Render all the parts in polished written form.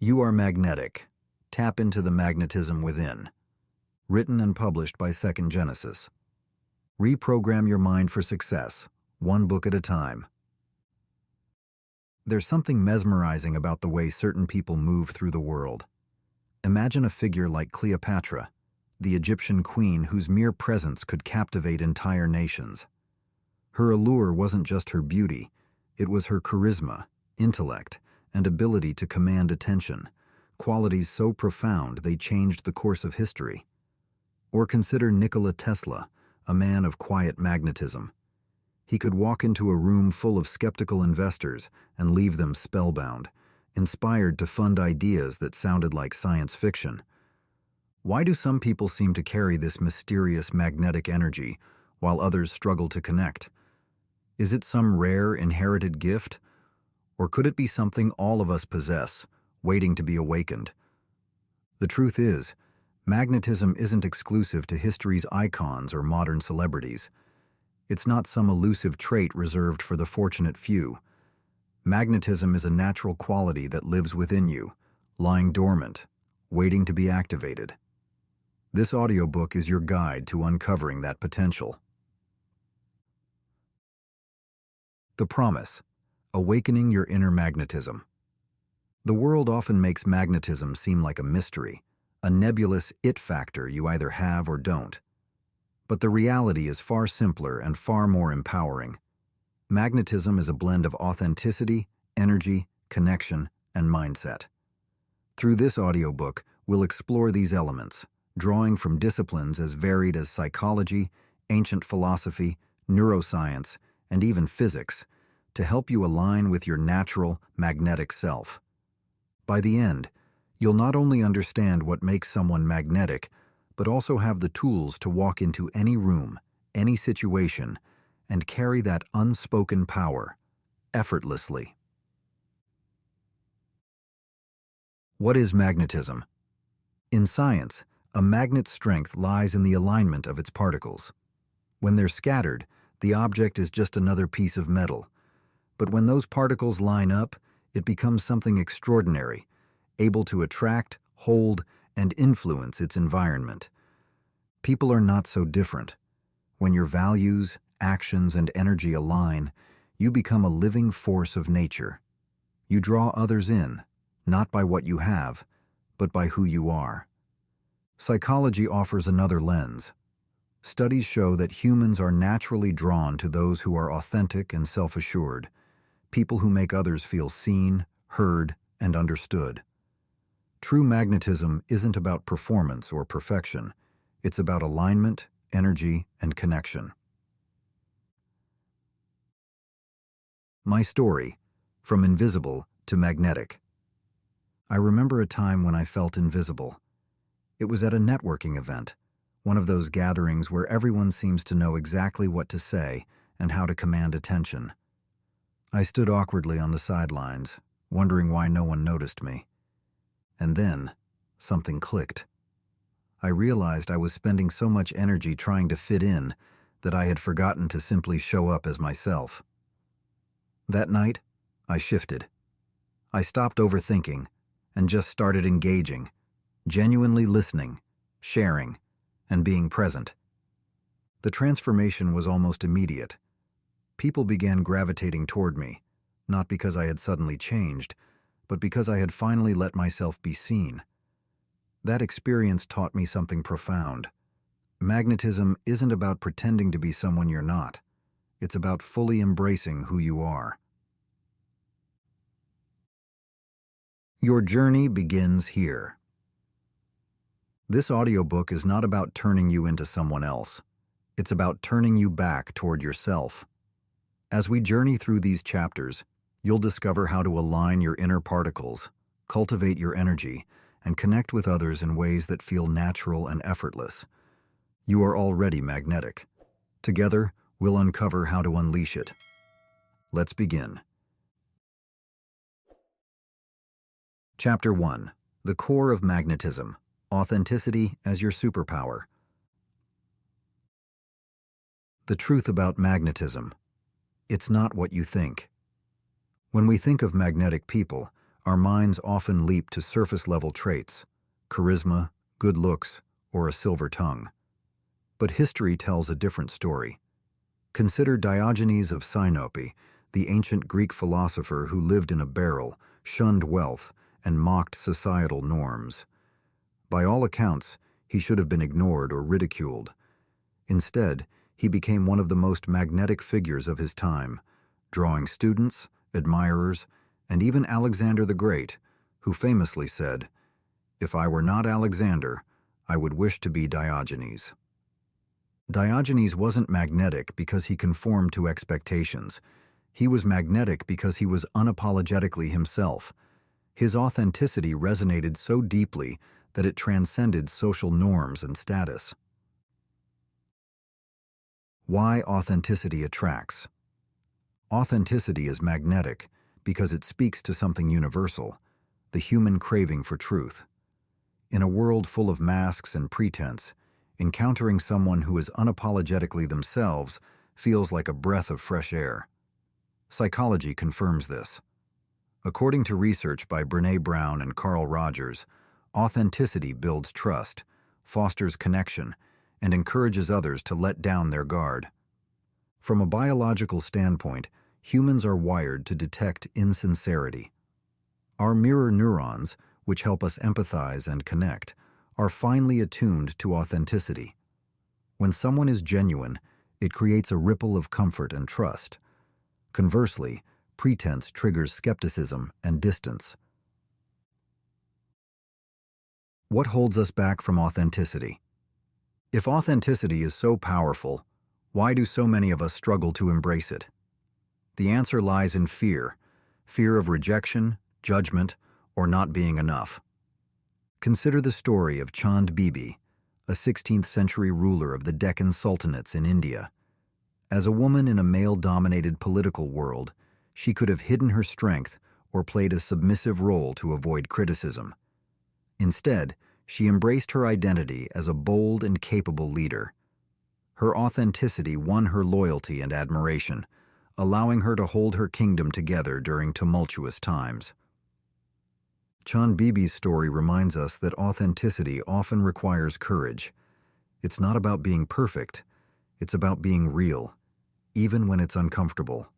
You Are Magnetic. Tap into the magnetism within. Written and published by Second Genesis. Reprogram your mind for success, one book at a time. There's something mesmerizing about the way certain people move through the world. Imagine a figure like Cleopatra, the Egyptian queen whose mere presence could captivate entire nations. Her allure wasn't just her beauty, it was her charisma, intellect, and ability to command attention, qualities so profound they changed the course of history. Or consider Nikola Tesla, a man of quiet magnetism. He could walk into a room full of skeptical investors and leave them spellbound, inspired to fund ideas that sounded like science fiction. Why do some people seem to carry this mysterious magnetic energy while others struggle to connect? Is it some rare inherited gift? Or could it be something all of us possess, waiting to be awakened? The truth is, magnetism isn't exclusive to history's icons or modern celebrities. It's not some elusive trait reserved for the fortunate few. Magnetism is a natural quality that lives within you, lying dormant, waiting to be activated. This audiobook is your guide to uncovering that potential. The Promise: Awakening Your Inner Magnetism. The world often makes magnetism seem like a mystery, a nebulous it factor you either have or don't. But the reality is far simpler and far more empowering. Magnetism is a blend of authenticity, energy, connection, and mindset. Through this audiobook, we'll explore these elements, drawing from disciplines as varied as psychology, ancient philosophy, neuroscience, and even physics, to help you align with your natural, magnetic self. By the end, you'll not only understand what makes someone magnetic, but also have the tools to walk into any room, any situation, and carry that unspoken power, effortlessly. What is magnetism? In science, a magnet's strength lies in the alignment of its particles. When they're scattered, the object is just another piece of metal. But when those particles line up, it becomes something extraordinary, able to attract, hold, and influence its environment. People are not so different. When your values, actions, and energy align, you become a living force of nature. You draw others in, not by what you have, but by who you are. Psychology offers another lens. Studies show that humans are naturally drawn to those who are authentic and self-assured, people who make others feel seen, heard, and understood. True magnetism isn't about performance or perfection. It's about alignment, energy, and connection. My story: from invisible to magnetic. I remember a time when I felt invisible. It was at a networking event, one of those gatherings where everyone seems to know exactly what to say and how to command attention. I stood awkwardly on the sidelines, wondering why no one noticed me. And then, something clicked. I realized I was spending so much energy trying to fit in that I had forgotten to simply show up as myself. That night, I shifted. I stopped overthinking and just started engaging, genuinely listening, sharing, and being present. The transformation was almost immediate. People began gravitating toward me, not because I had suddenly changed, but because I had finally let myself be seen. That experience taught me something profound. Magnetism isn't about pretending to be someone you're not. It's about fully embracing who you are. Your journey begins here. This audiobook is not about turning you into someone else. It's about turning you back toward yourself. As we journey through these chapters, you'll discover how to align your inner particles, cultivate your energy, and connect with others in ways that feel natural and effortless. You are already magnetic. Together, we'll uncover how to unleash it. Let's begin. Chapter 1: The Core of Magnetism: Authenticity as Your Superpower. The truth about magnetism: it's not what you think. When we think of magnetic people, Our minds often leap to surface-level traits, charisma, good looks, or a silver tongue. But history tells a different story. Consider Diogenes of Sinope, the ancient Greek philosopher who lived in a barrel, shunned wealth, and mocked societal norms. By all accounts, he should have been ignored or ridiculed. Instead, he became one of the most magnetic figures of his time, drawing students, admirers, and even Alexander the Great, who famously said, "If I were not Alexander, I would wish to be Diogenes." Diogenes wasn't magnetic because he conformed to expectations. He was magnetic because he was unapologetically himself. His authenticity resonated so deeply that it transcended social norms and status. Why authenticity attracts? Authenticity is magnetic because it speaks to something universal, the human craving for truth. In a world full of masks and pretense, encountering someone who is unapologetically themselves feels like a breath of fresh air. Psychology confirms this. According to research by Brené Brown and Carl Rogers, authenticity builds trust, fosters connection, and encourages others to let down their guard. From a biological standpoint, humans are wired to detect insincerity. Our mirror neurons, which help us empathize and connect, are finely attuned to authenticity. When someone is genuine, it creates a ripple of comfort and trust. Conversely, pretense triggers skepticism and distance. What holds us back from authenticity? If authenticity is so powerful, why do so many of us struggle to embrace it? The answer lies in fear of rejection, judgment, or not being enough. Consider the story of Chand Bibi, a 16th century ruler of the Deccan Sultanates in India. As a woman in a male-dominated political world, she could have hidden her strength or played a submissive role to avoid criticism. Instead, she embraced her identity as a bold and capable leader. Her authenticity won her loyalty and admiration, allowing her to hold her kingdom together during tumultuous times. Chand Bibi's story reminds us that authenticity often requires courage. It's not about being perfect, it's about being real, even when it's uncomfortable.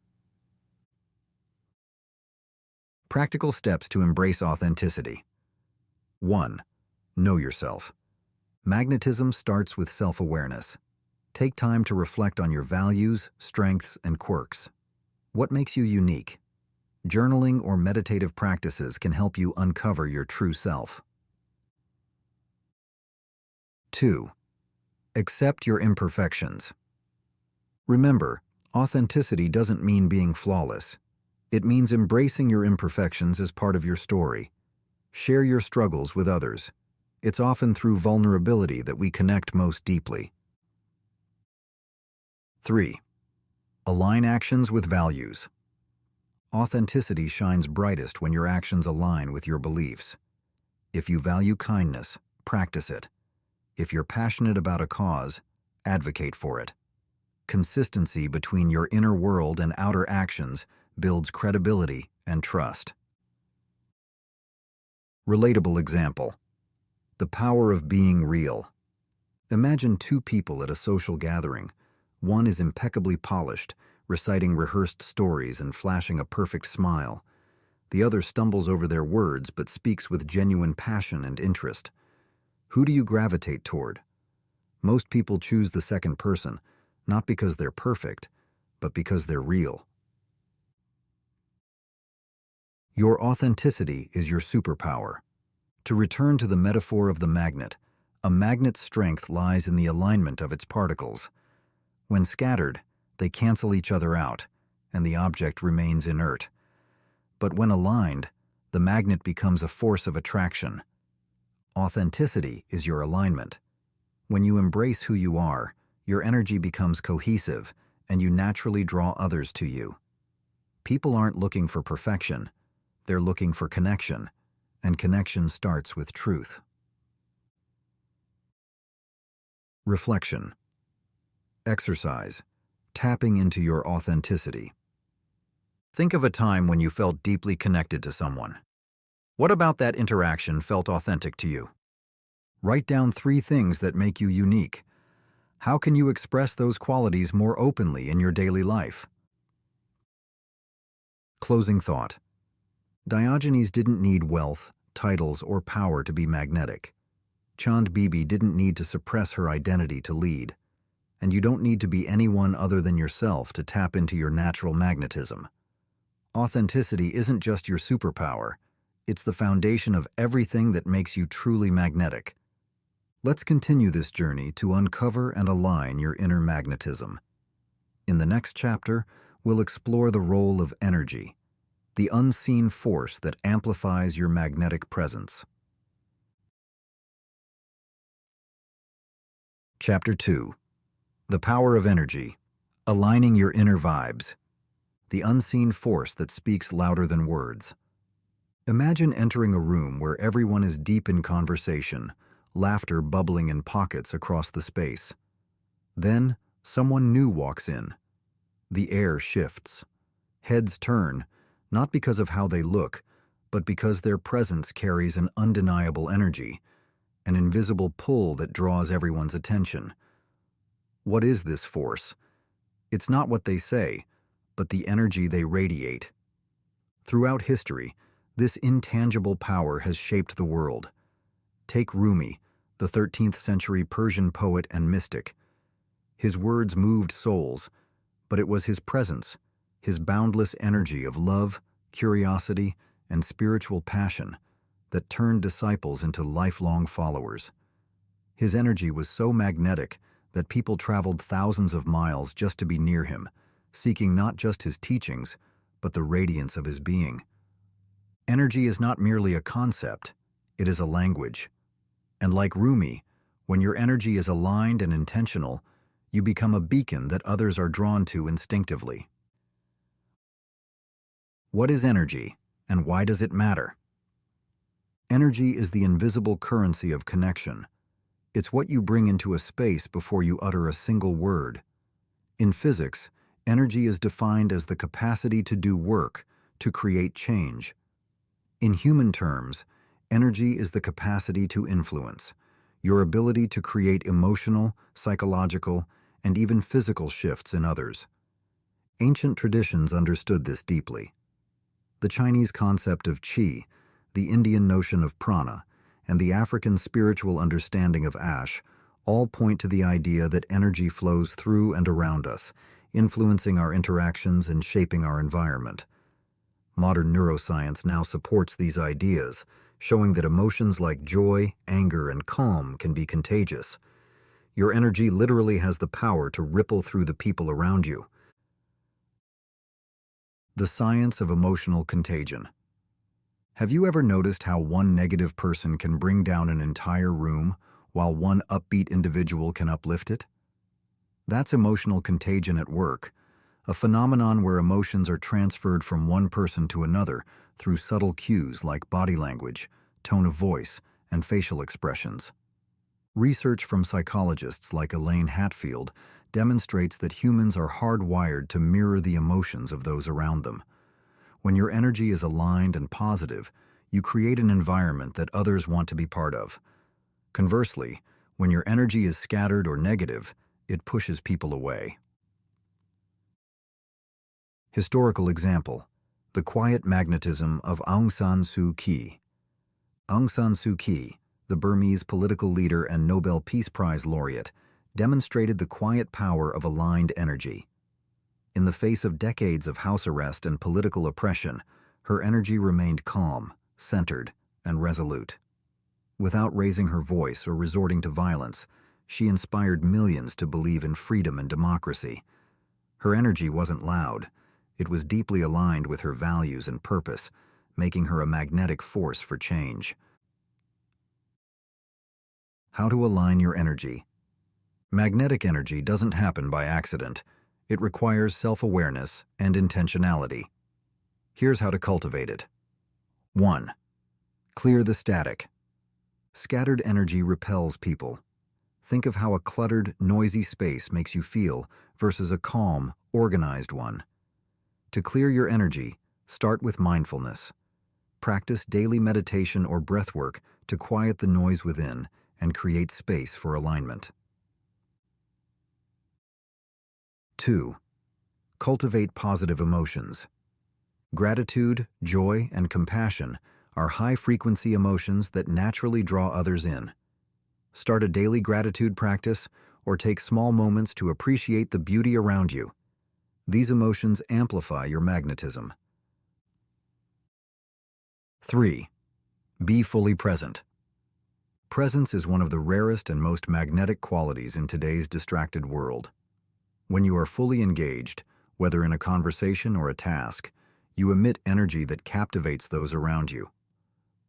Practical steps to embrace authenticity. 1. Know yourself. Magnetism starts with self-awareness. Take time to reflect on your values, strengths, and quirks. What makes you unique? Journaling or meditative practices can help you uncover your true self. 2. Accept your imperfections. Remember, authenticity doesn't mean being flawless. It means embracing your imperfections as part of your story. Share your struggles with others. It's often through vulnerability that we connect most deeply. 3. Align actions with values. Authenticity shines brightest when your actions align with your beliefs. If you value kindness, practice it. If you're passionate about a cause, advocate for it. Consistency between your inner world and outer actions builds credibility and trust. Relatable example. The power of being real. Imagine two people at a social gathering. One is impeccably polished, reciting rehearsed stories and flashing a perfect smile. The other stumbles over their words but speaks with genuine passion and interest. Who do you gravitate toward? Most people choose the second person, not because they're perfect, but because they're real. Your authenticity is your superpower. To return to the metaphor of the magnet, a magnet's strength lies in the alignment of its particles. When scattered, they cancel each other out, and the object remains inert. But when aligned, the magnet becomes a force of attraction. Authenticity is your alignment. When you embrace who you are, your energy becomes cohesive, and you naturally draw others to you. People aren't looking for perfection, they're looking for connection, and connection starts with truth. Reflection. Exercise. Tapping into your authenticity. Think of a time when you felt deeply connected to someone. What about that interaction felt authentic to you? Write down 3 things that make you unique. How can you express those qualities more openly in your daily life? Closing thought. Diogenes didn't need wealth, titles, or power to be magnetic. Chand Bibi didn't need to suppress her identity to lead. And you don't need to be anyone other than yourself to tap into your natural magnetism. Authenticity isn't just your superpower, it's the foundation of everything that makes you truly magnetic. Let's continue this journey to uncover and align your inner magnetism. In the next chapter, we'll explore the role of energy, the unseen force that amplifies your magnetic presence. Chapter 2. The Power of Energy, Aligning Your Inner Vibes, the unseen force that speaks louder than words. Imagine entering a room where everyone is deep in conversation, laughter bubbling in pockets across the space. Then, someone new walks in. The air shifts. Heads turn, not because of how they look, but because their presence carries an undeniable energy, an invisible pull that draws everyone's attention. What is this force? It's not what they say, but the energy they radiate. Throughout history, this intangible power has shaped the world. Take Rumi, the 13th century Persian poet and mystic. His words moved souls, but it was his presence, his boundless energy of love, curiosity, and spiritual passion that turned disciples into lifelong followers. His energy was so magnetic that people traveled thousands of miles just to be near him, seeking not just his teachings, but the radiance of his being. Energy is not merely a concept, it is a language. And like Rumi, when your energy is aligned and intentional, you become a beacon that others are drawn to instinctively. What is energy, and why does it matter? Energy is the invisible currency of connection. It's what you bring into a space before you utter a single word. In physics, energy is defined as the capacity to do work, to create change. In human terms, energy is the capacity to influence, your ability to create emotional, psychological, and even physical shifts in others. Ancient traditions understood this deeply. The Chinese concept of qi, the Indian notion of prana, and the African spiritual understanding of ash all point to the idea that energy flows through and around us, influencing our interactions and shaping our environment. Modern neuroscience now supports these ideas, showing that emotions like joy, anger, and calm can be contagious. Your energy literally has the power to ripple through the people around you. The science of emotional contagion. Have you ever noticed how one negative person can bring down an entire room, while one upbeat individual can uplift it? That's emotional contagion at work, a phenomenon where emotions are transferred from one person to another through subtle cues like body language, tone of voice, and facial expressions. Research from psychologists like Elaine Hatfield demonstrates that humans are hardwired to mirror the emotions of those around them. When your energy is aligned and positive, you create an environment that others want to be part of. Conversely, when your energy is scattered or negative, it pushes people away. Historical example: the quiet magnetism of Aung San Suu Kyi. Aung San Suu Kyi, the Burmese political leader and Nobel Peace Prize laureate, demonstrated the quiet power of aligned energy. In the face of decades of house arrest and political oppression, her energy remained calm, centered, and resolute. Without raising her voice or resorting to violence, she inspired millions to believe in freedom and democracy. Her energy wasn't loud. It was deeply aligned with her values and purpose, making her a magnetic force for change. How to align your energy. Magnetic energy doesn't happen by accident. It requires self-awareness and intentionality. Here's how to cultivate it. 1. Clear the static. Scattered energy repels people. Think of how a cluttered, noisy space makes you feel versus a calm, organized one. To clear your energy, start with mindfulness. Practice daily meditation or breathwork to quiet the noise within and create space for alignment. 2. Cultivate positive emotions. Gratitude, joy, and compassion are high-frequency emotions that naturally draw others in. Start a daily gratitude practice or take small moments to appreciate the beauty around you. These emotions amplify your magnetism. 3. Be fully present. Presence is one of the rarest and most magnetic qualities in today's distracted world. When you are fully engaged, whether in a conversation or a task, you emit energy that captivates those around you.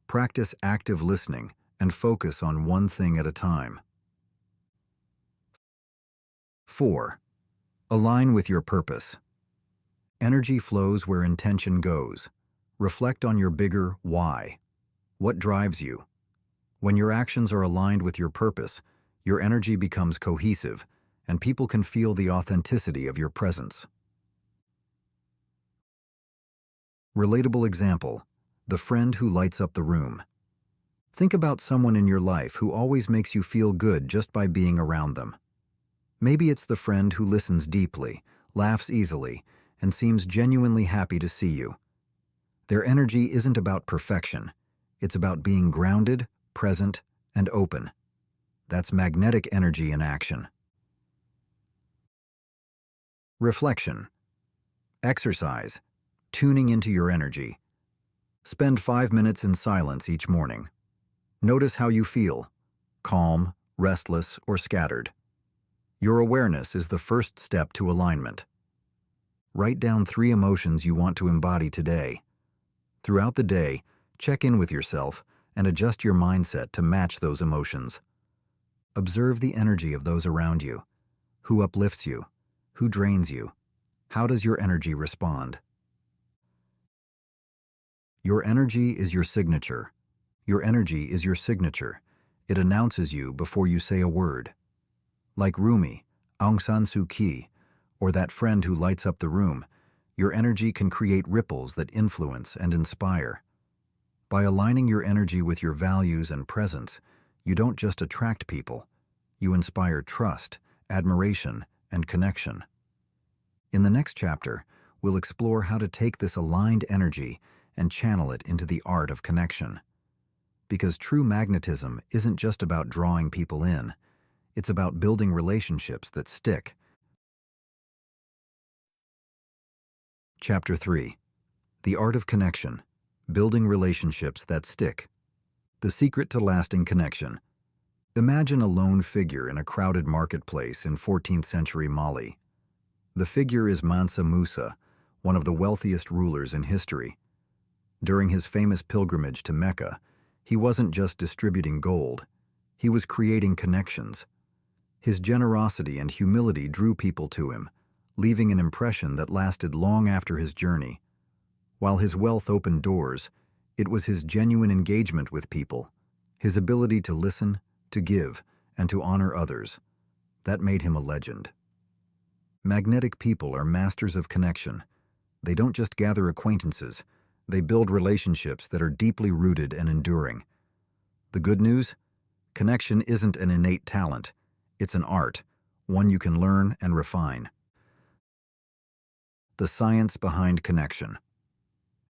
Practice active listening and focus on one thing at a time. 4. Align with your purpose. Energy flows where intention goes. Reflect on your bigger why. What drives you? When your actions are aligned with your purpose, your energy becomes cohesive, and people can feel the authenticity of your presence. Relatable example: the friend who lights up the room. Think about someone in your life who always makes you feel good just by being around them. Maybe it's the friend who listens deeply, laughs easily, and seems genuinely happy to see you. Their energy isn't about perfection. It's about being grounded, present, and open. That's magnetic energy in action. Reflection. Exercise. Tuning into your energy. Spend 5 minutes in silence each morning. Notice how you feel: calm, restless, or scattered. Your awareness is the first step to alignment. Write down 3 emotions you want to embody today. Throughout the day, check in with yourself and adjust your mindset to match those emotions. Observe the energy of those around you. Who uplifts you? Who drains you? How does your energy respond? Your energy is your signature. Your energy is your signature. It announces you before you say a word. Like Rumi, Aung San Suu Kyi, or that friend who lights up the room, your energy can create ripples that influence and inspire. By aligning your energy with your values and presence, you don't just attract people, you inspire trust, admiration, and connection. In the next chapter, we'll explore how to take this aligned energy and channel it into the art of connection. Because true magnetism isn't just about drawing people in, it's about building relationships that stick. Chapter 3. The Art of Connection. Building Relationships that Stick. The Secret to Lasting Connection. Imagine a lone figure in a crowded marketplace in 14th century Mali. The figure is Mansa Musa, one of the wealthiest rulers in history. During his famous pilgrimage to Mecca, he wasn't just distributing gold, he was creating connections. His generosity and humility drew people to him, leaving an impression that lasted long after his journey. While his wealth opened doors, it was his genuine engagement with people, his ability to listen, to give, and to honor others, that made him a legend. Magnetic people are masters of connection. They don't just gather acquaintances, they build relationships that are deeply rooted and enduring. The good news? Connection isn't an innate talent. It's an art, one you can learn and refine. The science behind connection.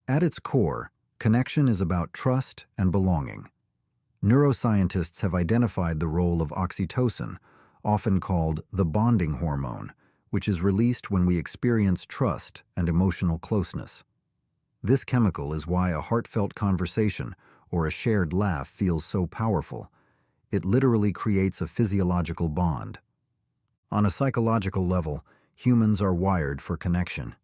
At its core, connection is about trust and belonging. Neuroscientists have identified the role of oxytocin, often called the bonding hormone, which is released when we experience trust and emotional closeness. This chemical is why a heartfelt conversation or a shared laugh feels so powerful. It literally creates a physiological bond. On a psychological level, humans are wired for connection.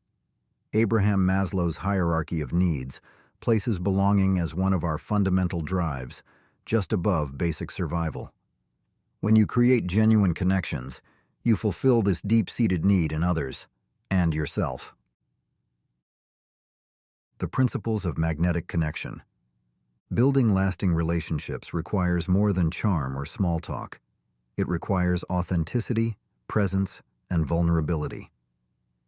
Abraham Maslow's hierarchy of needs places belonging as one of our fundamental drives, just above basic survival. When you create genuine connections, you fulfill this deep-seated need in others and yourself. The principles of magnetic connection. Building lasting relationships requires more than charm or small talk. It requires authenticity, presence, and vulnerability.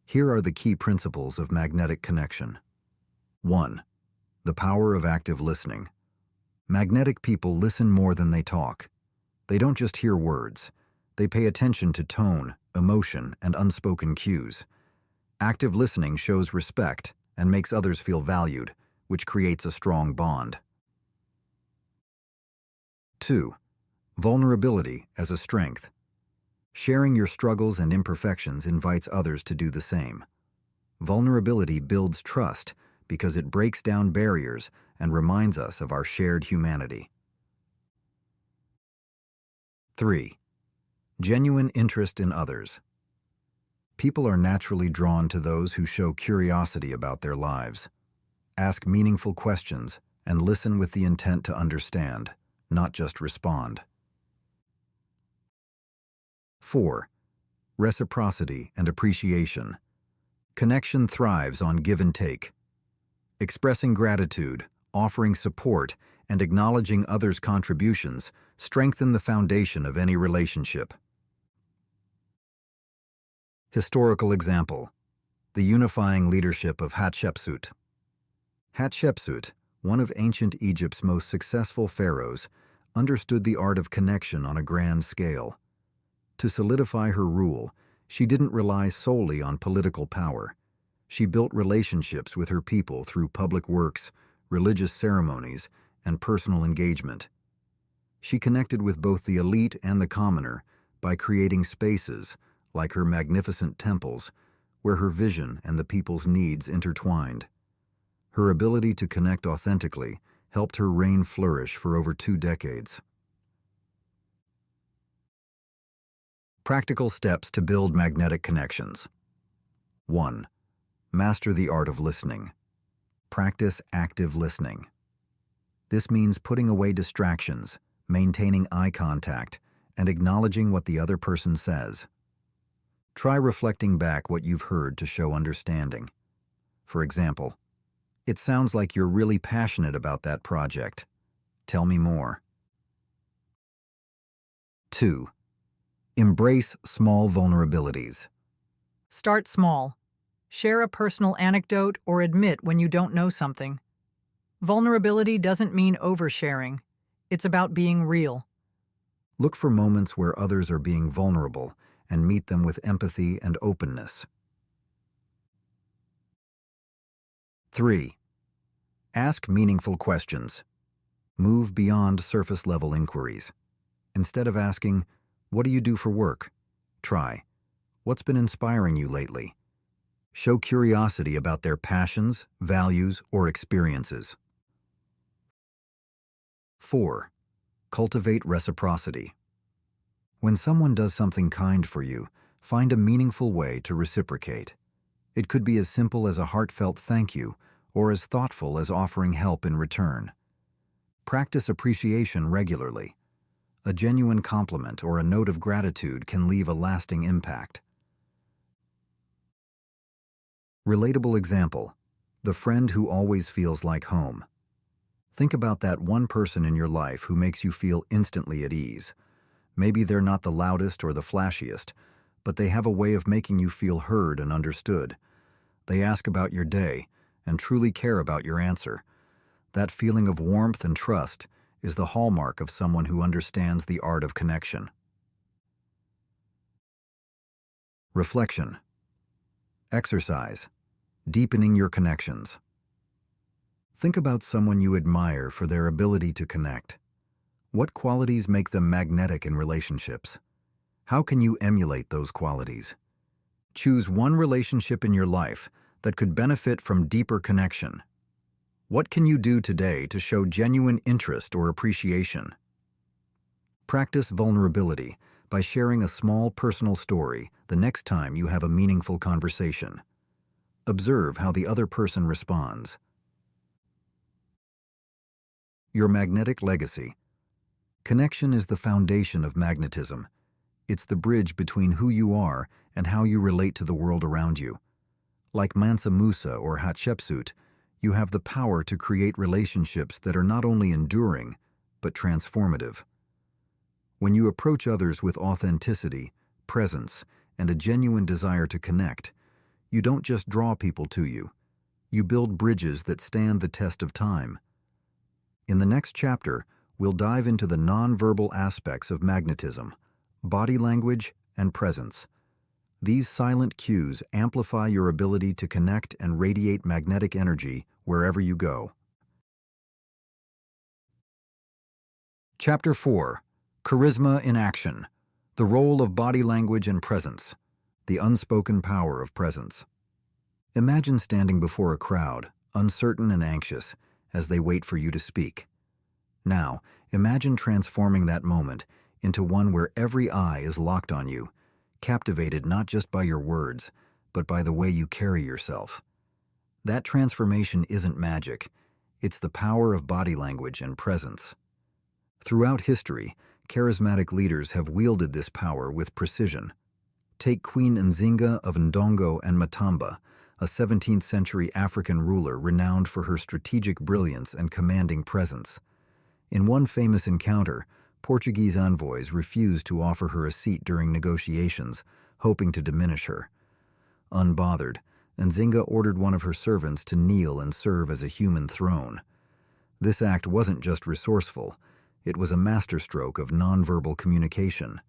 Here are the key principles of magnetic connection. 1. The power of active listening. Magnetic people listen more than they talk. They don't just hear words. They pay attention to tone, emotion, and unspoken cues. Active listening shows respect and makes others feel valued, which creates a strong bond. 2. Vulnerability as a strength. Sharing your struggles and imperfections invites others to do the same. Vulnerability builds trust because it breaks down barriers and reminds us of our shared humanity. 3. Genuine interest in others. People are naturally drawn to those who show curiosity about their lives. Ask meaningful questions and listen with the intent to understand, not just respond. 4. Reciprocity and appreciation. Connection thrives on give and take. Expressing gratitude, offering support, and acknowledging others' contributions strengthen the foundation of any relationship. Historical example: the unifying leadership of Hatshepsut. Hatshepsut, one of ancient Egypt's most successful pharaohs, understood the art of connection on a grand scale. To solidify her rule, she didn't rely solely on political power. She built relationships with her people through public works, religious ceremonies, and personal engagement. She connected with both the elite and the commoner by creating spaces, like her magnificent temples, where her vision and the people's needs intertwined. Her ability to connect authentically helped her reign flourish for over 2 decades. Practical steps to build magnetic connections. 1. Master the art of listening. Practice active listening. This means putting away distractions, maintaining eye contact, and acknowledging what the other person says. Try reflecting back what you've heard to show understanding. For example, "It sounds like you're really passionate about that project. Tell me more." 2. Embrace small vulnerabilities. Start small. Share a personal anecdote or admit when you don't know something. Vulnerability doesn't mean oversharing. It's about being real. Look for moments where others are being vulnerable and meet them with empathy and openness. 3. Ask meaningful questions. Move beyond surface-level inquiries. Instead of asking, "What do you do for work?" try, "What's been inspiring you lately?" Show curiosity about their passions, values, or experiences. 4. Cultivate reciprocity. When someone does something kind for you, find a meaningful way to reciprocate. It could be as simple as a heartfelt thank you, or as thoughtful as offering help in return. Practice appreciation regularly. A genuine compliment or a note of gratitude can leave a lasting impact. Relatable example: the friend who always feels like home. Think about that one person in your life who makes you feel instantly at ease. Maybe they're not the loudest or the flashiest, but they have a way of making you feel heard and understood. They ask about your day and truly care about your answer. That feeling of warmth and trust is the hallmark of someone who understands the art of connection. Reflection. Exercise. Deepening your connections. Think about someone you admire for their ability to connect. What qualities make them magnetic in relationships? How can you emulate those qualities? Choose one relationship in your life that could benefit from deeper connection. What can you do today to show genuine interest or appreciation? Practice vulnerability by sharing a small personal story the next time you have a meaningful conversation. Observe how the other person responds. Your magnetic legacy. Connection is the foundation of magnetism. It's the bridge between who you are and how you relate to the world around you. Like Mansa Musa or Hatshepsut, you have the power to create relationships that are not only enduring, but transformative. When you approach others with authenticity, presence, and a genuine desire to connect, you don't just draw people to you. You build bridges that stand the test of time. In the next chapter, we'll dive into the nonverbal aspects of magnetism, body language, and presence. These silent cues amplify your ability to connect and radiate magnetic energy wherever you go. Chapter 4. Charisma in Action. The Role of Body Language and Presence. The Unspoken Power of Presence. Imagine standing before a crowd, uncertain and anxious, as they wait for you to speak. Now, imagine transforming that moment into one where every eye is locked on you, captivated not just by your words, but by the way you carry yourself. That transformation isn't magic. It's the power of body language and presence. Throughout history, charismatic leaders have wielded this power with precision. Take Queen Nzinga of Ndongo and Matamba, a 17th-century African ruler renowned for her strategic brilliance and commanding presence. In one famous encounter, Portuguese envoys refused to offer her a seat during negotiations, hoping to diminish her. Unbothered, Nzinga ordered one of her servants to kneel and serve as a human throne. This act wasn't just resourceful, it was a masterstroke of nonverbal communication.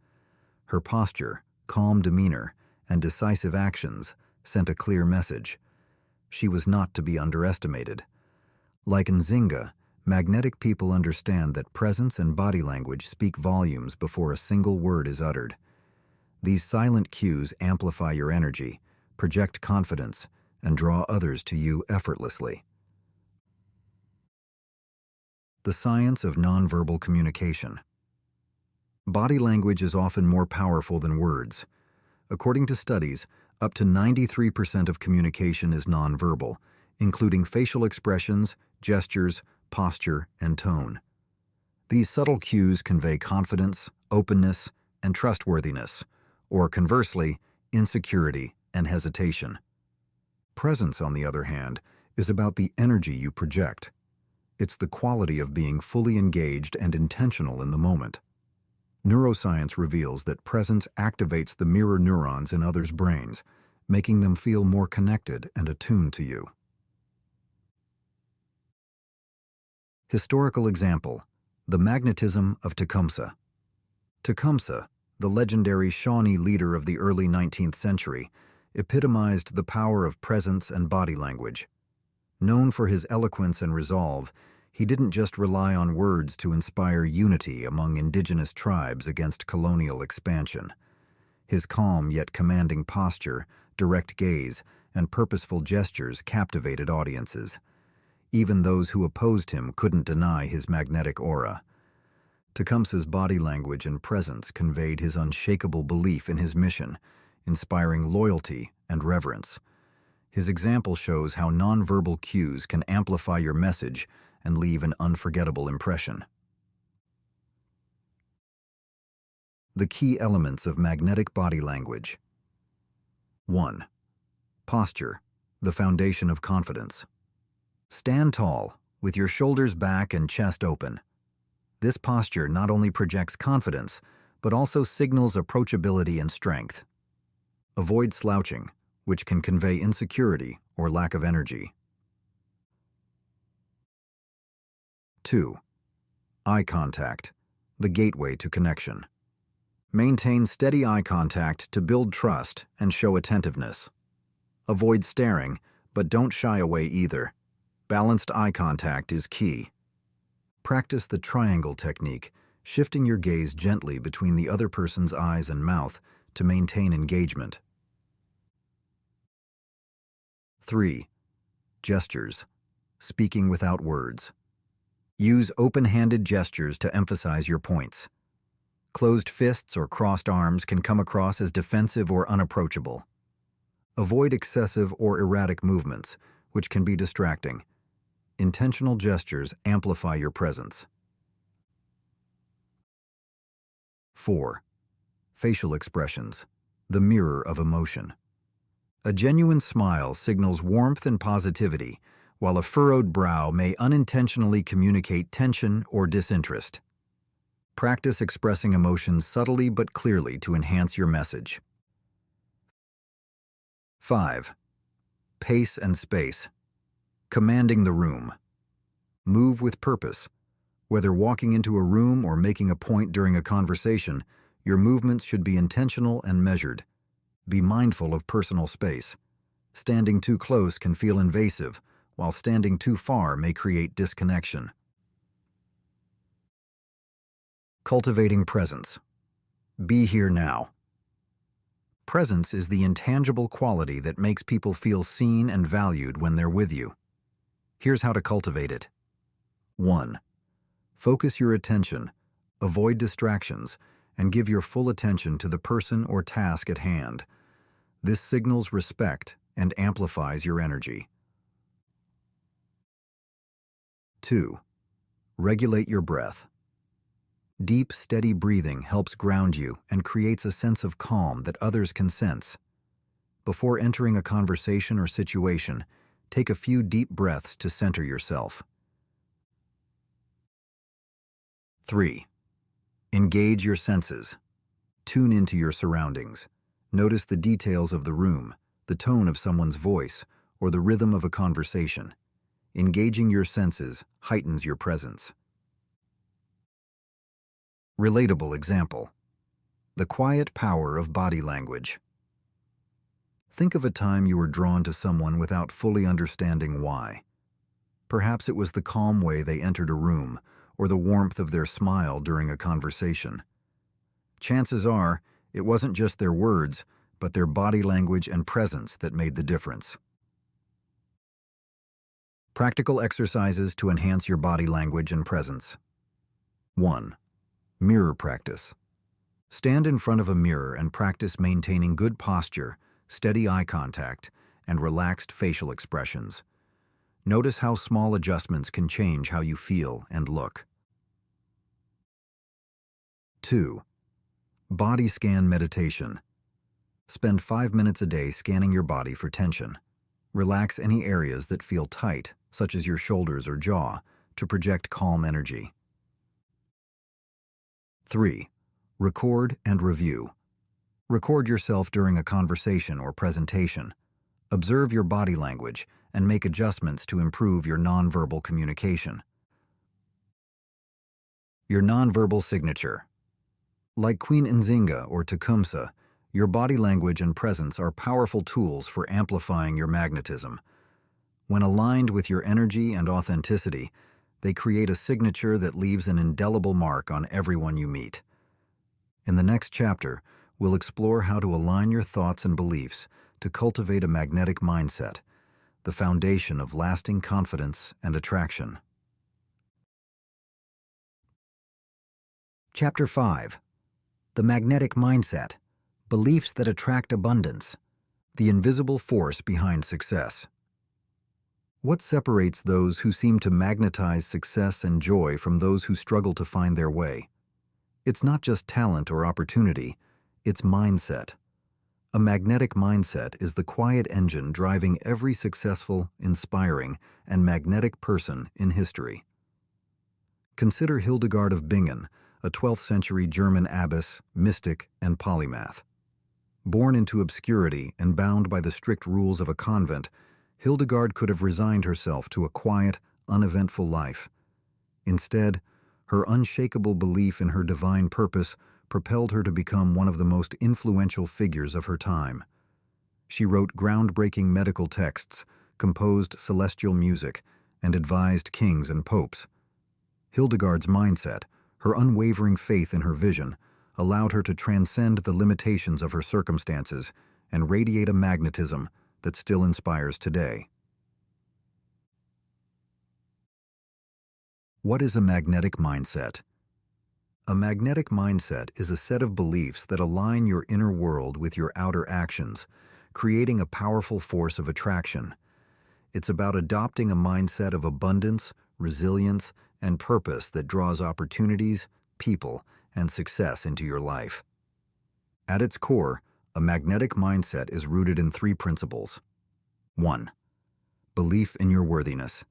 Her posture, calm demeanor, and decisive actions sent a clear message. She was not to be underestimated. Like Nzinga, magnetic people understand that presence and body language speak volumes before a single word is uttered. These silent cues amplify your energy, project confidence, and draw others to you effortlessly. The science of nonverbal communication. Body language is often more powerful than words. According to studies, up to 93% of communication is nonverbal, including facial expressions, gestures, posture, and tone. These subtle cues convey confidence, openness, and trustworthiness, or conversely, insecurity and hesitation. Presence, on the other hand, is about the energy you project. It's the quality of being fully engaged and intentional in the moment. Neuroscience reveals that presence activates the mirror neurons in others' brains, making them feel more connected and attuned to you. Historical example: the magnetism of Tecumseh. Tecumseh, the legendary Shawnee leader of the early 19th century, epitomized the power of presence and body language. Known for his eloquence and resolve, he didn't just rely on words to inspire unity among indigenous tribes against colonial expansion. His calm yet commanding posture, direct gaze, and purposeful gestures captivated audiences. Even those who opposed him couldn't deny his magnetic aura. Tecumseh's body language and presence conveyed his unshakable belief in his mission, inspiring loyalty and reverence. His example shows how nonverbal cues can amplify your message and leave an unforgettable impression. The key elements of magnetic body language. 1. Posture, the foundation of confidence. Stand tall, with your shoulders back and chest open. This posture not only projects confidence, but also signals approachability and strength. Avoid slouching, which can convey insecurity or lack of energy. 2. Eye contact, the gateway to connection. Maintain steady eye contact to build trust and show attentiveness. Avoid staring, but don't shy away either. Balanced eye contact is key. Practice the triangle technique, shifting your gaze gently between the other person's eyes and mouth to maintain engagement. 3. Gestures, speaking without words. Use open-handed gestures to emphasize your points. Closed fists or crossed arms can come across as defensive or unapproachable. Avoid excessive or erratic movements, which can be distracting. Intentional gestures amplify your presence. 4. Facial expressions, the mirror of emotion. A genuine smile signals warmth and positivity, while a furrowed brow may unintentionally communicate tension or disinterest. Practice expressing emotions subtly but clearly to enhance your message. 5. Pace and space, Commanding the room. Move with purpose. Whether walking into a room or making a point during a conversation, your movements should be intentional and measured. Be mindful of personal space. Standing too close can feel invasive, while standing too far may create disconnection. Cultivating presence. Be here now. Presence is the intangible quality that makes people feel seen and valued when they're with you. Here's how to cultivate it. 1. Focus your attention, avoid distractions, and give your full attention to the person or task at hand. This signals respect and amplifies your energy. 2. Regulate your breath. Deep, steady breathing helps ground you and creates a sense of calm that others can sense. Before entering a conversation or situation, take a few deep breaths to center yourself. 3. Engage your senses. Tune into your surroundings. Notice the details of the room, the tone of someone's voice, or the rhythm of a conversation. Engaging your senses heightens your presence. Relatable example. The quiet power of body language. Think of a time you were drawn to someone without fully understanding why. Perhaps it was the calm way they entered a room, or the warmth of their smile during a conversation. Chances are, it wasn't just their words, but their body language and presence that made the difference. Practical exercises to enhance your body language and presence. 1. Mirror practice. Stand in front of a mirror and practice maintaining good posture, steady eye contact, and relaxed facial expressions. Notice how small adjustments can change how you feel and look. 2. Body scan meditation. Spend 5 minutes a day scanning your body for tension. Relax any areas that feel tight, such as your shoulders or jaw, to project calm energy. 3. Record and review. Record yourself during a conversation or presentation. Observe your body language and make adjustments to improve your nonverbal communication. Your nonverbal signature. Like Queen Nzinga or Tecumseh, your body language and presence are powerful tools for amplifying your magnetism. When aligned with your energy and authenticity, they create a signature that leaves an indelible mark on everyone you meet. In the next chapter, we'll explore how to align your thoughts and beliefs to cultivate a magnetic mindset, the foundation of lasting confidence and attraction. Chapter 5. The Magnetic Mindset. Beliefs that attract abundance. The invisible force behind success. What separates those who seem to magnetize success and joy from those who struggle to find their way? It's not just talent or opportunity, it's mindset. A magnetic mindset is the quiet engine driving every successful, inspiring, and magnetic person in history. Consider Hildegard of Bingen, a 12th century German abbess, mystic, and polymath. Born into obscurity and bound by the strict rules of a convent, Hildegard could have resigned herself to a quiet, uneventful life. Instead, her unshakable belief in her divine purpose propelled her to become one of the most influential figures of her time. She wrote groundbreaking medical texts, composed celestial music, and advised kings and popes. Hildegard's mindset, her unwavering faith in her vision, allowed her to transcend the limitations of her circumstances and radiate a magnetism that still inspires today. What is a magnetic mindset? A magnetic mindset is a set of beliefs that align your inner world with your outer actions, creating a powerful force of attraction. It's about adopting a mindset of abundance, resilience, and purpose that draws opportunities, people, and success into your life. At its core, a magnetic mindset is rooted in 3 principles. 1. Belief in your worthiness.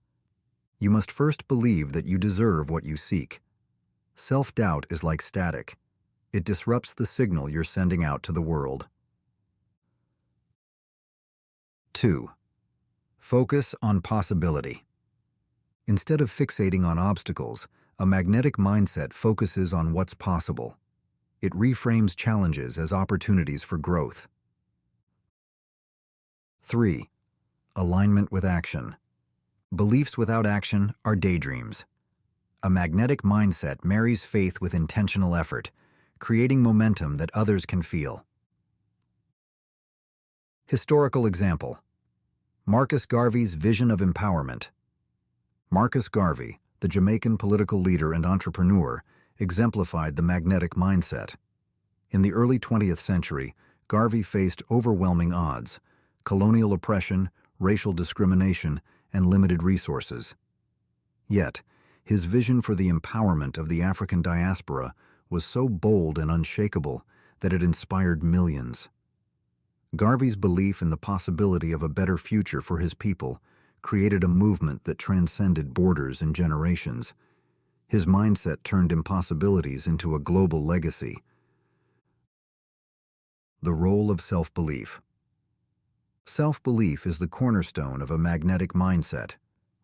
You must first believe that you deserve what you seek. Self-doubt is like static. It disrupts the signal you're sending out to the world. 2. Focus on possibility. Instead of fixating on obstacles, a magnetic mindset focuses on what's possible. It reframes challenges as opportunities for growth. 3. Alignment with action. Beliefs without action are daydreams. A magnetic mindset marries faith with intentional effort, creating momentum that others can feel. Historical example. Marcus Garvey's vision of empowerment. Marcus Garvey, the Jamaican political leader and entrepreneur, exemplified the magnetic mindset. In the early 20th century, Garvey faced overwhelming odds: colonial oppression, racial discrimination, and limited resources. Yet, his vision for the empowerment of the African diaspora was so bold and unshakable that it inspired millions. Garvey's belief in the possibility of a better future for his people created a movement that transcended borders and generations. His mindset turned impossibilities into a global legacy. The role of self-belief. Self-belief is the cornerstone of a magnetic mindset.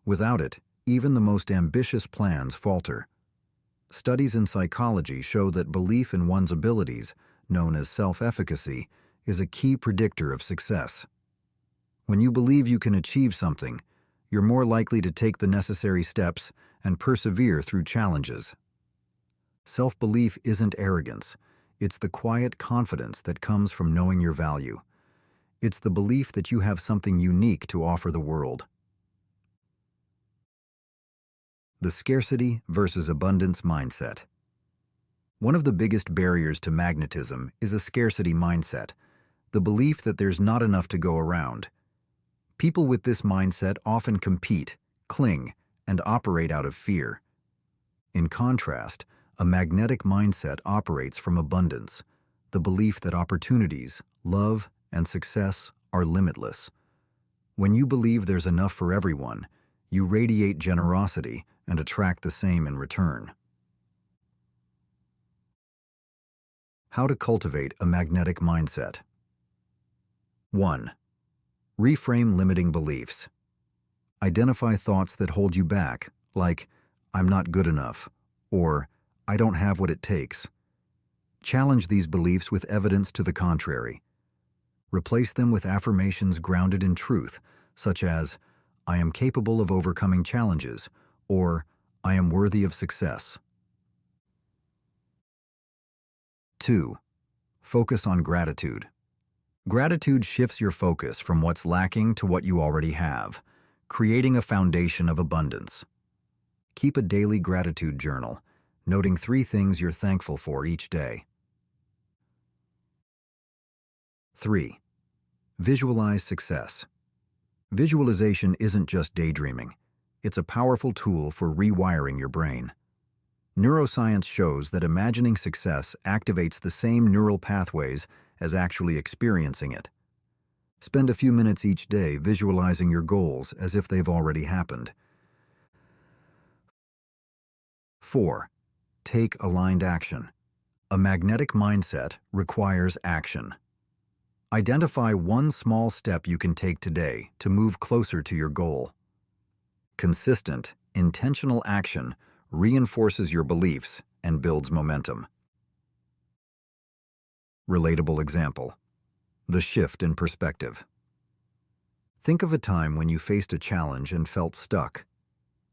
Without it, even the most ambitious plans falter. Studies in psychology show that belief in one's abilities, known as self-efficacy, is a key predictor of success. When you believe you can achieve something, you're more likely to take the necessary steps and persevere through challenges. Self-belief isn't arrogance. It's the quiet confidence that comes from knowing your value. It's the belief that you have something unique to offer the world. The scarcity versus abundance mindset. One of the biggest barriers to magnetism is a scarcity mindset, the belief that there's not enough to go around. People with this mindset often compete, cling, and operate out of fear. In contrast, a magnetic mindset operates from abundance, the belief that opportunities, love, and success are limitless. When you believe there's enough for everyone, you radiate generosity and attract the same in return. How to cultivate a magnetic mindset. 1. Reframe limiting beliefs. Identify thoughts that hold you back, like, "I'm not good enough," or "I don't have what it takes." Challenge these beliefs with evidence to the contrary. Replace them with affirmations grounded in truth, such as, "I am capable of overcoming challenges," or "I am worthy of success." 2. Focus on gratitude. Gratitude shifts your focus from what's lacking to what you already have, creating a foundation of abundance. Keep a daily gratitude journal, noting 3 things you're thankful for each day. 3. Visualize success. Visualization isn't just daydreaming. It's a powerful tool for rewiring your brain. Neuroscience shows that imagining success activates the same neural pathways as actually experiencing it. Spend a few minutes each day visualizing your goals as if they've already happened. 4. Take aligned action. A magnetic mindset requires action. Identify one small step you can take today to move closer to your goal. Consistent, intentional action reinforces your beliefs and builds momentum. Relatable example. The shift in perspective. Think of a time when you faced a challenge and felt stuck.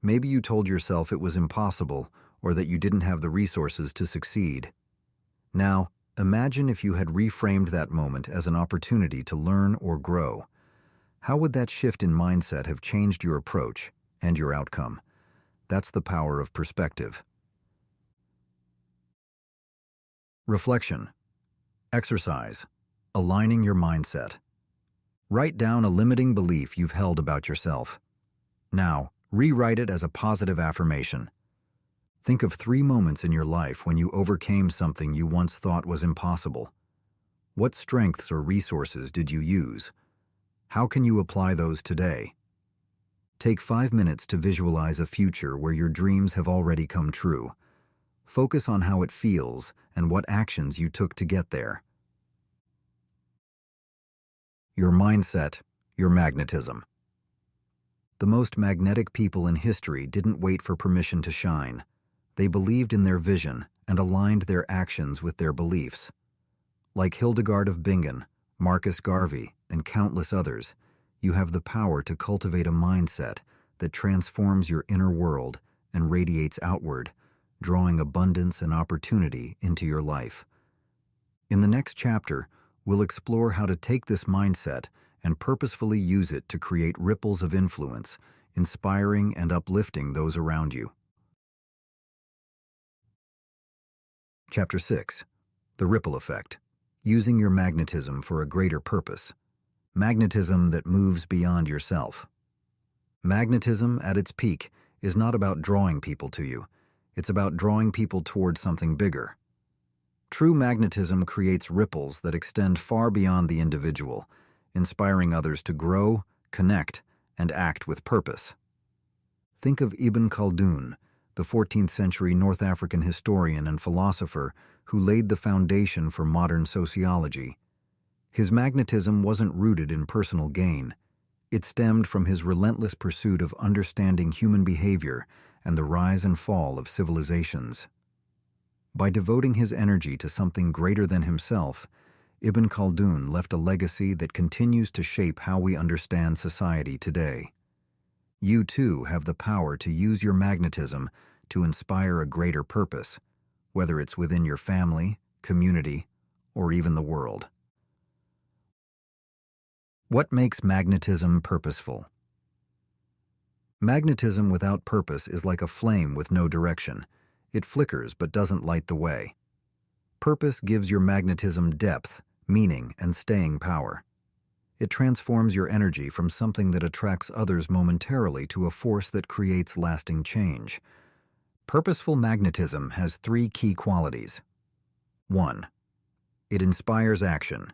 Maybe you told yourself it was impossible or that you didn't have the resources to succeed. Now, imagine if you had reframed that moment as an opportunity to learn or grow. How would that shift in mindset have changed your approach and your outcome? That's the power of perspective. Reflection. Exercise. Aligning your mindset. Write down a limiting belief you've held about yourself. Now, rewrite it as a positive affirmation. Think of 3 moments in your life when you overcame something you once thought was impossible. What strengths or resources did you use? How can you apply those today? Take 5 minutes to visualize a future where your dreams have already come true. Focus on how it feels and what actions you took to get there. Your mindset, your magnetism. The most magnetic people in history didn't wait for permission to shine. They believed in their vision and aligned their actions with their beliefs. Like Hildegard of Bingen, Marcus Garvey, and countless others, you have the power to cultivate a mindset that transforms your inner world and radiates outward, drawing abundance and opportunity into your life. In the next chapter, we'll explore how to take this mindset and purposefully use it to create ripples of influence, inspiring and uplifting those around you. Chapter 6. The Ripple Effect. Using your magnetism for a greater purpose. Magnetism that moves beyond yourself. Magnetism, at its peak, is not about drawing people to you. It's about drawing people towards something bigger. True magnetism creates ripples that extend far beyond the individual, inspiring others to grow, connect, and act with purpose. Think of Ibn Khaldun, the 14th century North African historian and philosopher who laid the foundation for modern sociology. His magnetism wasn't rooted in personal gain. It stemmed from his relentless pursuit of understanding human behavior and the rise and fall of civilizations. By devoting his energy to something greater than himself, Ibn Khaldun left a legacy that continues to shape how we understand society today. You, too, have the power to use your magnetism to inspire a greater purpose, whether it's within your family, community, or even the world. What makes magnetism purposeful? Magnetism without purpose is like a flame with no direction. It flickers but doesn't light the way. Purpose gives your magnetism depth, meaning, and staying power. It transforms your energy from something that attracts others momentarily to a force that creates lasting change. Purposeful magnetism has 3 key qualities. 1. It inspires action.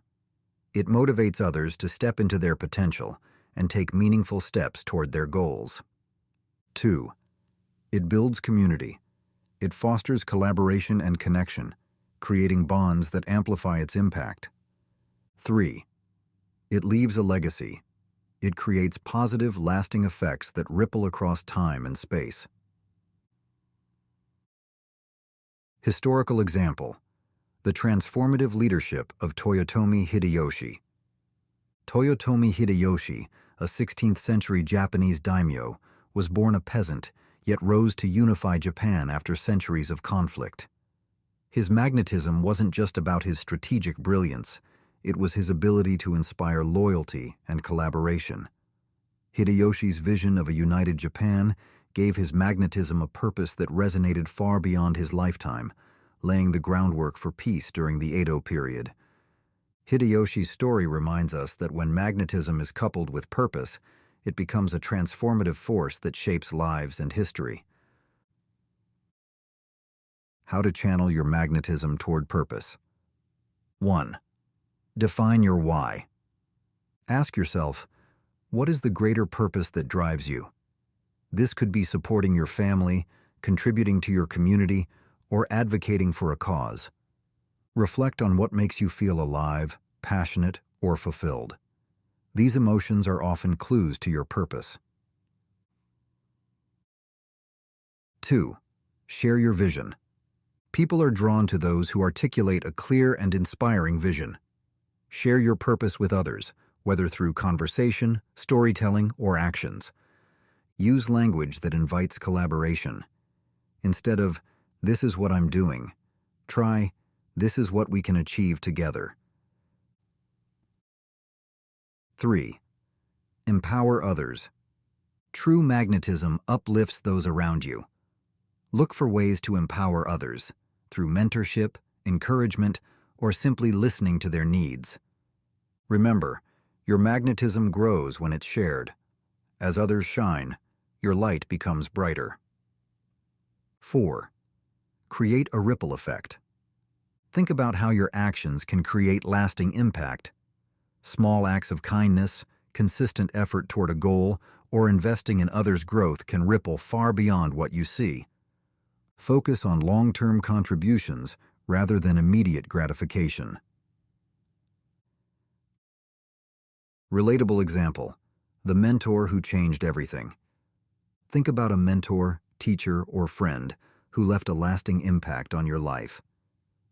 It motivates others to step into their potential and take meaningful steps toward their goals. 2. It builds community. It fosters collaboration and connection, creating bonds that amplify its impact. 3. It leaves a legacy. It creates positive, lasting effects that ripple across time and space. Historical example: the transformative leadership of Toyotomi Hideyoshi. Toyotomi Hideyoshi, a 16th century Japanese daimyo, was born a peasant, yet rose to unify Japan after centuries of conflict. His magnetism wasn't just about his strategic brilliance, it was his ability to inspire loyalty and collaboration. Hideyoshi's vision of a united Japan gave his magnetism a purpose that resonated far beyond his lifetime, laying the groundwork for peace during the Edo period. Hideyoshi's story reminds us that when magnetism is coupled with purpose, it becomes a transformative force that shapes lives and history. How to channel your magnetism toward purpose. 1. Define your why. Ask yourself, what is the greater purpose that drives you? This could be supporting your family, contributing to your community, or advocating for a cause. Reflect on what makes you feel alive, passionate, or fulfilled. These emotions are often clues to your purpose. 2. Share your vision. People are drawn to those who articulate a clear and inspiring vision. Share your purpose with others, whether through conversation, storytelling, or actions. Use language that invites collaboration. Instead of, "This is what I'm doing," try, "This is what we can achieve together." 3. Empower others. True magnetism uplifts those around you. Look for ways to empower others, through mentorship, encouragement, or simply listening to their needs. Remember, your magnetism grows when it's shared. As others shine, your light becomes brighter. 4. Create a ripple effect. Think about how your actions can create lasting impact. Small acts of kindness, consistent effort toward a goal, or investing in others' growth can ripple far beyond what you see. Focus on long-term contributions rather than immediate gratification. Relatable example: The mentor who changed everything. Think about a mentor, teacher, or friend who left a lasting impact on your life.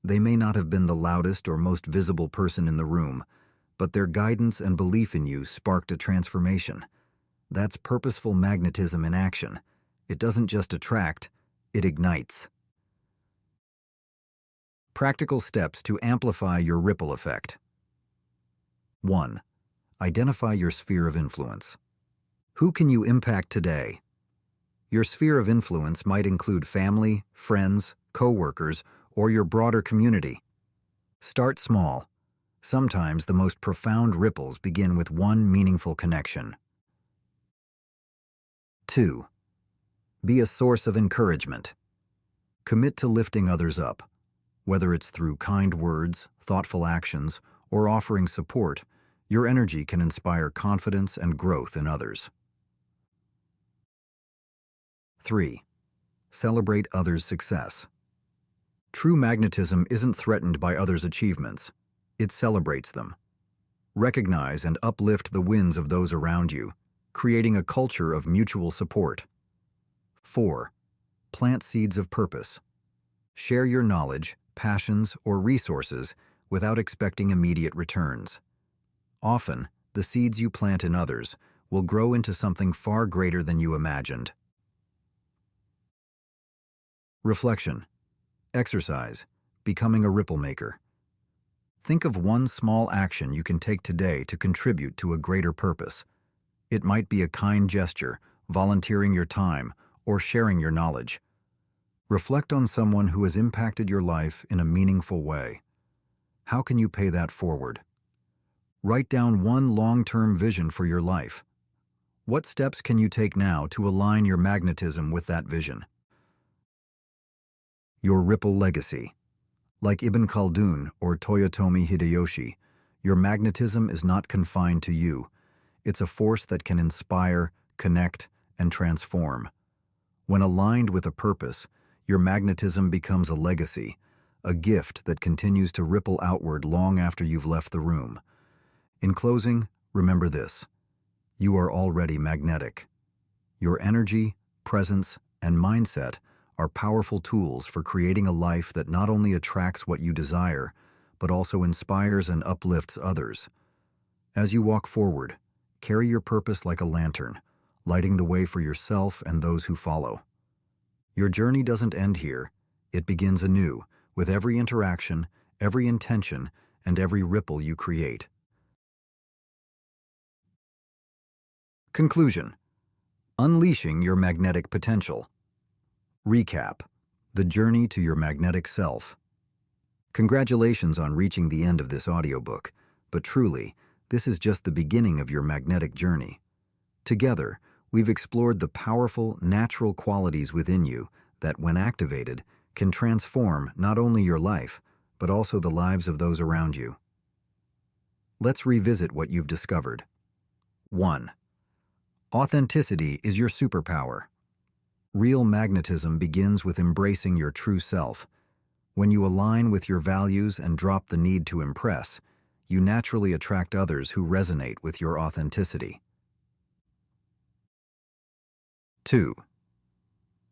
They may not have been the loudest or most visible person in the room, but their guidance and belief in you sparked a transformation. That's purposeful magnetism in action. It doesn't just attract, it ignites. Practical steps to amplify your ripple effect. 1. Identify your sphere of influence. Who can you impact today? Your sphere of influence might include family, friends, co-workers, or your broader community. Start small. Sometimes the most profound ripples begin with one meaningful connection. 2. Be a source of encouragement. Commit to lifting others up. Whether it's through kind words, thoughtful actions, or offering support, your energy can inspire confidence and growth in others. 3. Celebrate others' success. True magnetism isn't threatened by others' achievements. It celebrates them. Recognize and uplift the wins of those around you, creating a culture of mutual support. 4. Plant seeds of purpose. Share your knowledge, passions, or resources without expecting immediate returns. Often, the seeds you plant in others will grow into something far greater than you imagined. Reflection. Exercise. Becoming a ripple maker. Think of one small action you can take today to contribute to a greater purpose. It might be a kind gesture, volunteering your time, or sharing your knowledge. Reflect on someone who has impacted your life in a meaningful way. How can you pay that forward? Write down one long-term vision for your life. What steps can you take now to align your magnetism with that vision? Your ripple legacy. Like Ibn Khaldun or Toyotomi Hideyoshi, your magnetism is not confined to you. It's a force that can inspire, connect, and transform. When aligned with a purpose, your magnetism becomes a legacy, a gift that continues to ripple outward long after you've left the room. In closing, remember this: you are already magnetic. Your energy, presence, and mindset are powerful tools for creating a life that not only attracts what you desire, but also inspires and uplifts others. As you walk forward, carry your purpose like a lantern, lighting the way for yourself and those who follow. Your journey doesn't end here. It begins anew, with every interaction, every intention, and every ripple you create. Conclusion. Unleashing your magnetic potential. Recap. The journey to your magnetic self. Congratulations on reaching the end of this audiobook, but truly, this is just the beginning of your magnetic journey. Together, we've explored the powerful, natural qualities within you that, when activated, can transform not only your life, but also the lives of those around you. Let's revisit what you've discovered. 1. Authenticity is your superpower. Real magnetism begins with embracing your true self. When you align with your values and drop the need to impress, you naturally attract others who resonate with your authenticity. 2.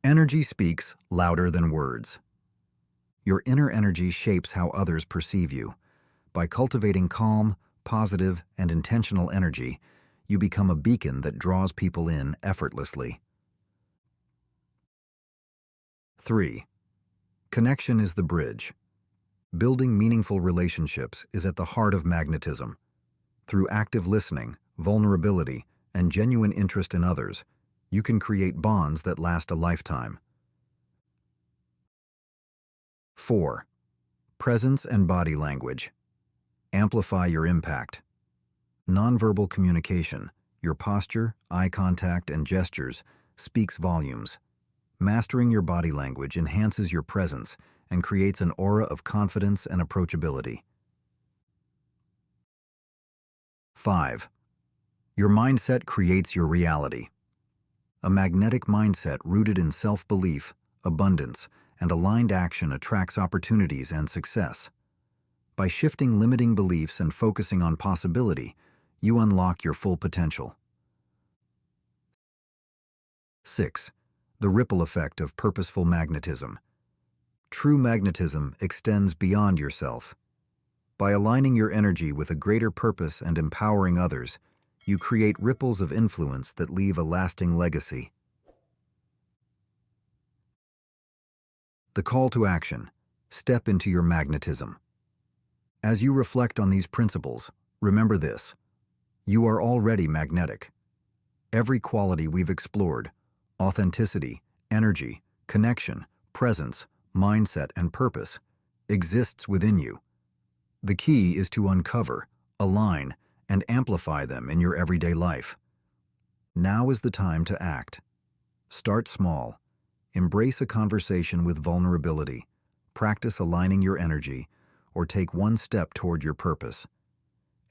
Energy speaks louder than words. Your inner energy shapes how others perceive you. By cultivating calm, positive, and intentional energy, you become a beacon that draws people in effortlessly. 3. Connection is the bridge. Building meaningful relationships is at the heart of magnetism. Through active listening, vulnerability, and genuine interest in others, you can create bonds that last a lifetime. 4. Presence and body language. Amplify your impact. Nonverbal communication, your posture, eye contact, and gestures, speaks volumes. Mastering your body language enhances your presence and creates an aura of confidence and approachability. 5. Your mindset creates your reality. A magnetic mindset rooted in self-belief, abundance, and aligned action attracts opportunities and success. By shifting limiting beliefs and focusing on possibility, you unlock your full potential. 6. The ripple effect of purposeful magnetism. True magnetism extends beyond yourself. By aligning your energy with a greater purpose and empowering others, you create ripples of influence that leave a lasting legacy. The call to action: step into your magnetism. As you reflect on these principles, remember this: you are already magnetic. Every quality we've explored, authenticity, energy, connection, presence, mindset, and purpose, exists within you. The key is to uncover, align, and amplify them in your everyday life. Now is the time to act. Start small. Embrace a conversation with vulnerability. Practice aligning your energy, or take one step toward your purpose.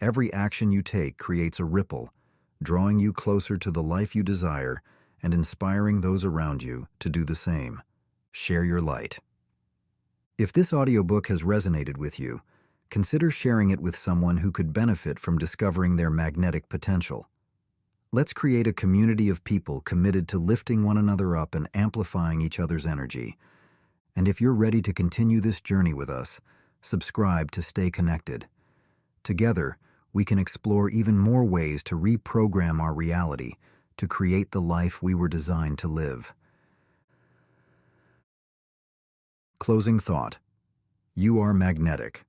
Every action you take creates a ripple, drawing you closer to the life you desire and inspiring those around you to do the same. Share your light. If this audiobook has resonated with you, consider sharing it with someone who could benefit from discovering their magnetic potential. Let's create a community of people committed to lifting one another up and amplifying each other's energy. And if you're ready to continue this journey with us, subscribe to stay connected. Together, we can explore even more ways to reprogram our reality to create the life we were designed to live. Closing thought: you are magnetic.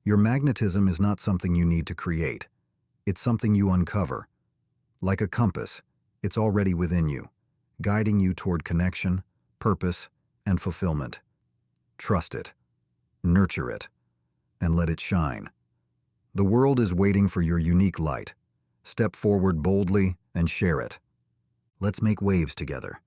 Your magnetism is not something you need to create. It's something you uncover. Like a compass, it's already within you, guiding you toward connection, purpose, and fulfillment. Trust it, nurture it, and let it shine. The world is waiting for your unique light. Step forward boldly and share it. Let's make waves together.